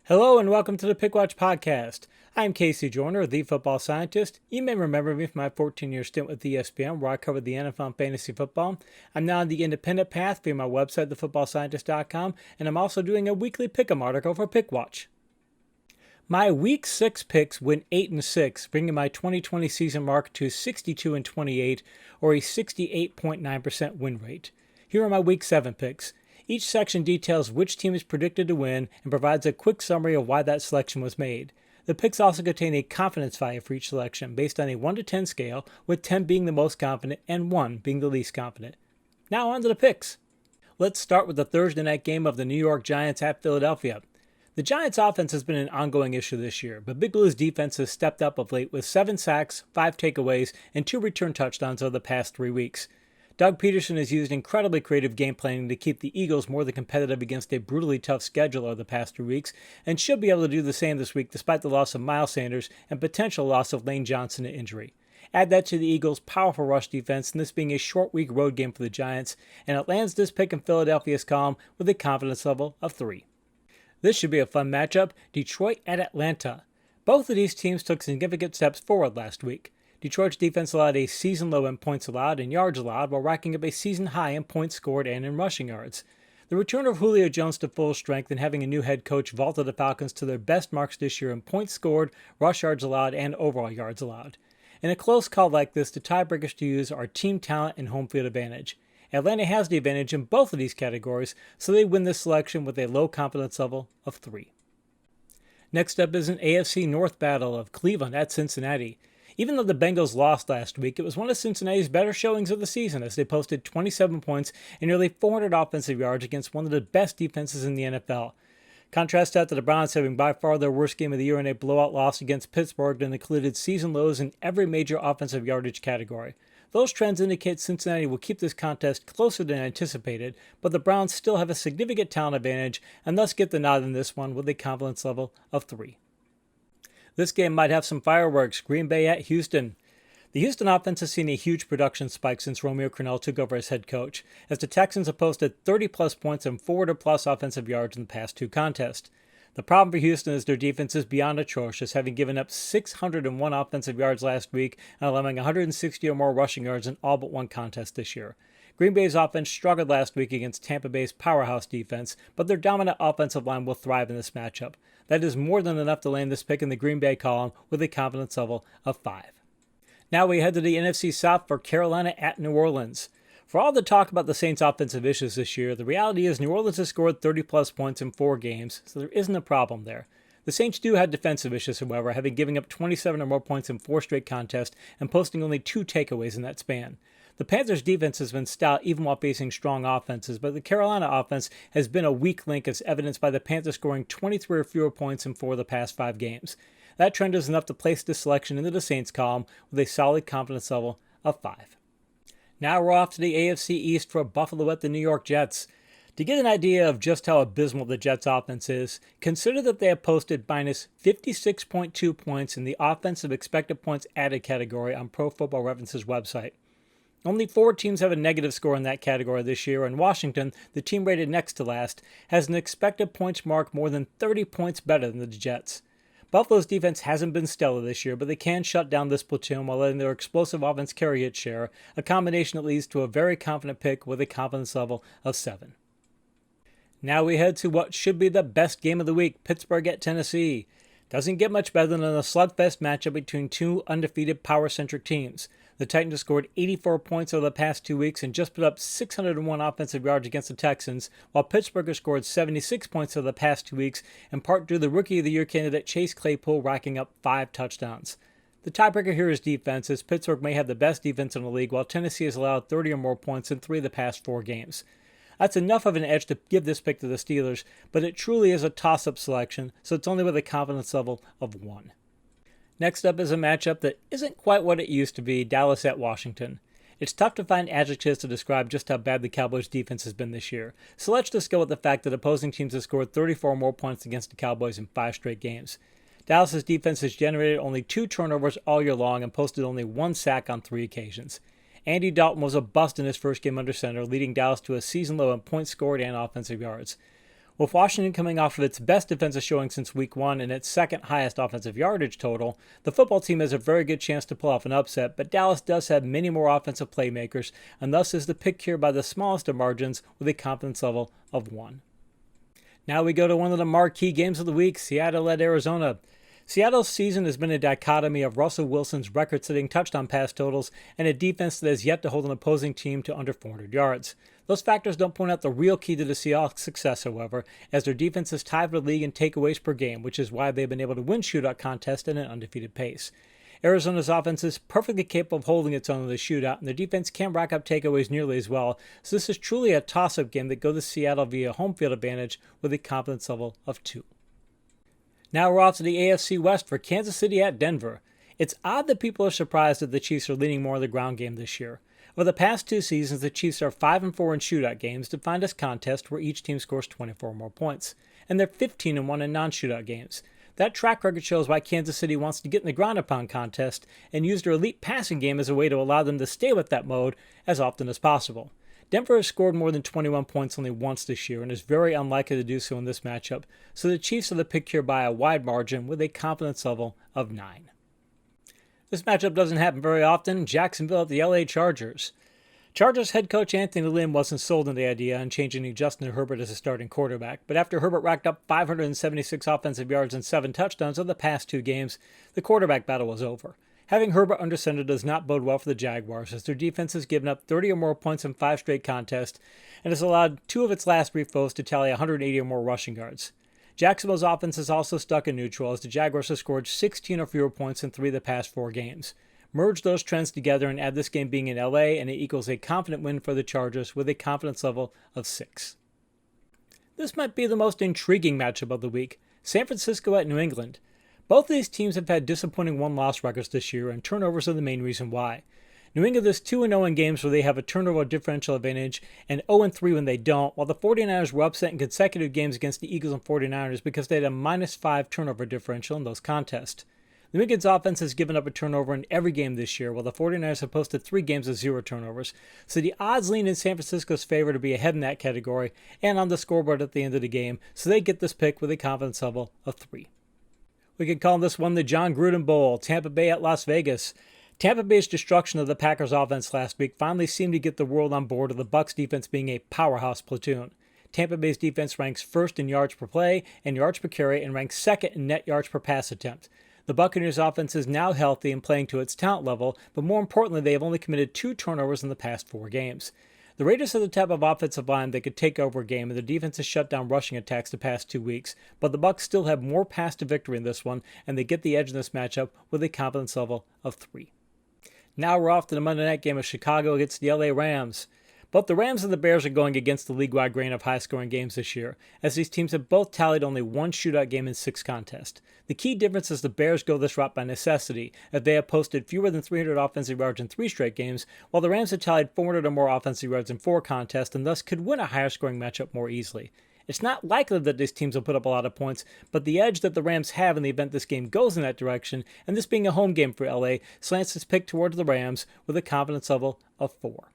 Hello and welcome to the Pickwatch podcast. I'm Casey Joyner, the football scientist. You may remember me from my 14-year stint with ESPN where I covered the NFL and fantasy football. I'm now on the independent path via my website, thefootballscientist.com, and I'm also doing a weekly pick'em article for Pickwatch. My Week 6 picks went 8-6, bringing my 2020 season mark to 62-28, or a 68.9% win rate. Here are my Week 7 picks. Each section details which team is predicted to win and provides a quick summary of why that selection was made. The picks also contain a confidence value for each selection based on a 1 to 10 scale, with 10 being the most confident and 1 being the least confident. Now on to the picks. Let's start with the Thursday night game of the New York Giants at Philadelphia. The Giants' offense has been an ongoing issue this year, but Big Blue's defense has stepped up of late with 7 sacks, 5 takeaways, and 2 return touchdowns over the past 3 weeks. Doug Peterson has used incredibly creative game planning to keep the Eagles more than competitive against a brutally tough schedule over the past 3 weeks, and should be able to do the same this week despite the loss of Miles Sanders and potential loss of Lane Johnson to injury. Add that to the Eagles' powerful rush defense, and this being a short week road game for the Giants, and it lands this pick in Philadelphia's column with a confidence level of 3. This should be a fun matchup, Detroit at Atlanta. Both of these teams took significant steps forward last week. Detroit's defense allowed a season low in points allowed and yards allowed while racking up a season high in points scored and in rushing yards. The return of Julio Jones to full strength and having a new head coach vaulted the Falcons to their best marks this year in points scored, rush yards allowed, and overall yards allowed. In a close call like this, the tiebreakers to use are team talent and home field advantage. Atlanta has the advantage in both of these categories, so they win this selection with a low confidence level of 3. Next up is an AFC North battle of Cleveland at Cincinnati. Even though the Bengals lost last week, it was one of Cincinnati's better showings of the season as they posted 27 points and nearly 400 offensive yards against one of the best defenses in the NFL. Contrast that to the Browns having by far their worst game of the year in a blowout loss against Pittsburgh that included season lows in every major offensive yardage category. Those trends indicate Cincinnati will keep this contest closer than anticipated, but the Browns still have a significant talent advantage and thus get the nod in this one with a confidence level of 3. This game might have some fireworks. Green Bay at Houston. The Houston offense has seen a huge production spike since Romeo Crennel took over as head coach, as the Texans have posted 30-plus points and 400-plus offensive yards in the past 2 contests. The problem for Houston is their defense is beyond atrocious, having given up 601 offensive yards last week and allowing 160 or more rushing yards in all but 1 contest this year. Green Bay's offense struggled last week against Tampa Bay's powerhouse defense, but their dominant offensive line will thrive in this matchup. That is more than enough to land this pick in the Green Bay column with a confidence level of 5. Now we head to the NFC South for Carolina at New Orleans. For all the talk about the Saints' offensive issues this year, the reality is New Orleans has scored 30-plus points in 4 games, so there isn't a problem there. The Saints do have defensive issues, however, having given up 27 or more points in 4 straight contests and posting only 2 takeaways in that span. The Panthers' defense has been stout even while facing strong offenses, but the Carolina offense has been a weak link as evidenced by the Panthers scoring 23 or fewer points in 4 of the past 5 games. That trend is enough to place this selection into the Saints column with a solid confidence level of 5. Now we're off to the AFC East for Buffalo at the New York Jets. To get an idea of just how abysmal the Jets' offense is, consider that they have posted minus 56.2 points in the offensive expected points added category on Pro Football Reference's website. Only 4 teams have a negative score in that category this year, and Washington, the team rated next to last, has an expected points mark more than 30 points better than the Jets. Buffalo's defense hasn't been stellar this year, but they can shut down this platoon while letting their explosive offense carry its share, a combination that leads to a very confident pick with a confidence level of 7. Now we head to what should be the best game of the week, Pittsburgh at Tennessee. Doesn't get much better than a slugfest matchup between 2 undefeated power-centric teams. The Titans have scored 84 points over the past 2 weeks and just put up 601 offensive yards against the Texans, while Pittsburgh has scored 76 points over the past 2 weeks, in part due to the Rookie of the Year candidate Chase Claypool racking up 5 touchdowns. The tiebreaker here is defense, as Pittsburgh may have the best defense in the league, while Tennessee has allowed 30 or more points in 3 of the past 4 games. That's enough of an edge to give this pick to the Steelers, but it truly is a toss-up selection, so it's only with a confidence level of 1. Next up is a matchup that isn't quite what it used to be, Dallas at Washington. It's tough to find adjectives to describe just how bad the Cowboys' defense has been this year, so let's just go with the fact that opposing teams have scored 34 or more points against the Cowboys in 5 straight games. Dallas' defense has generated only 2 turnovers all year long and posted only 1 sack on 3 occasions. Andy Dalton was a bust in his first game under center, leading Dallas to a season low in points scored and offensive yards. With Washington coming off of its best defensive showing since Week 1 and its second highest offensive yardage total, the football team has a very good chance to pull off an upset, but Dallas does have many more offensive playmakers, and thus is the pick here by the smallest of margins with a confidence level of 1. Now we go to one of the marquee games of the week, Seattle at Arizona. Seattle's season has been a dichotomy of Russell Wilson's record-setting touchdown pass totals and a defense that has yet to hold an opposing team to under 400 yards. Those factors don't point out the real key to the Seahawks' success, however, as their defense is tied for the league in takeaways per game, which is why they've been able to win shootout contests at an undefeated pace. Arizona's offense is perfectly capable of holding its own in the shootout, and their defense can't rack up takeaways nearly as well, so this is truly a toss-up game that goes to Seattle via home field advantage with a confidence level of 2. Now we're off to the AFC West for Kansas City at Denver. It's odd that people are surprised that the Chiefs are leaning more on the ground game this year. Over the past 2 seasons, the Chiefs are 5-4 in shootout games defined as contests where each team scores 24 or more points, and they're 15-1 in non-shootout games. That track record shows why Kansas City wants to get in the ground and pound contest and use their elite passing game as a way to allow them to stay with that mode as often as possible. Denver has scored more than 21 points only once this year and is very unlikely to do so in this matchup, so the Chiefs are the pick here by a wide margin with a confidence level of 9. This matchup doesn't happen very often. Jacksonville at the LA Chargers. Chargers head coach Anthony Lynn wasn't sold on the idea on changing Justin Herbert as a starting quarterback, but after Herbert racked up 576 offensive yards and 7 touchdowns over the past 2 games, the quarterback battle was over. Having Herbert under center does not bode well for the Jaguars, as their defense has given up 30 or more points in 5 straight contests and has allowed 2 of its last 3 foes to tally 180 or more rushing yards. Jacksonville's offense is also stuck in neutral, as the Jaguars have scored 16 or fewer points in 3 of the past 4 games. Merge those trends together and add this game being in LA, and it equals a confident win for the Chargers with a confidence level of 6. This might be the most intriguing matchup of the week, San Francisco at New England. Both of these teams have had disappointing 1-loss records this year, and turnovers are the main reason why. New England is 2-0 in games where they have a turnover differential advantage and 0-3 when they don't, while the 49ers were upset in consecutive games against the Eagles and 49ers because they had a -5 turnover differential in those contests. New England's offense has given up a turnover in every game this year, while the 49ers have posted 3 games of 0 turnovers, so the odds lean in San Francisco's favor to be ahead in that category and on the scoreboard at the end of the game, so they get this pick with a confidence level of 3. We could call this one the John Gruden Bowl, Tampa Bay at Las Vegas. Tampa Bay's destruction of the Packers' offense last week finally seemed to get the world on board of the Bucs' defense being a powerhouse platoon. Tampa Bay's defense ranks first in yards per play and yards per carry and ranks second in net yards per pass attempt. The Buccaneers' offense is now healthy and playing to its talent level, but more importantly, they have only committed 2 turnovers in the past 4 games. The Raiders have the type of offensive line that could take over a game, and the defense has shut down rushing attacks the past 2 weeks, but the Bucs still have more pass to victory in this one, and they get the edge in this matchup with a confidence level of 3. Now we're off to the Monday night game of Chicago against the LA Rams. Both the Rams and the Bears are going against the league-wide grain of high-scoring games this year, as these teams have both tallied only 1 shootout game in 6 contests. The key difference is the Bears go this route by necessity, as they have posted fewer than 300 offensive yards in 3 straight games, while the Rams have tallied 400 or more offensive yards in 4 contests and thus could win a higher-scoring matchup more easily. It's not likely that these teams will put up a lot of points, but the edge that the Rams have in the event this game goes in that direction, and this being a home game for LA, slants this pick towards the Rams with a confidence level of 4.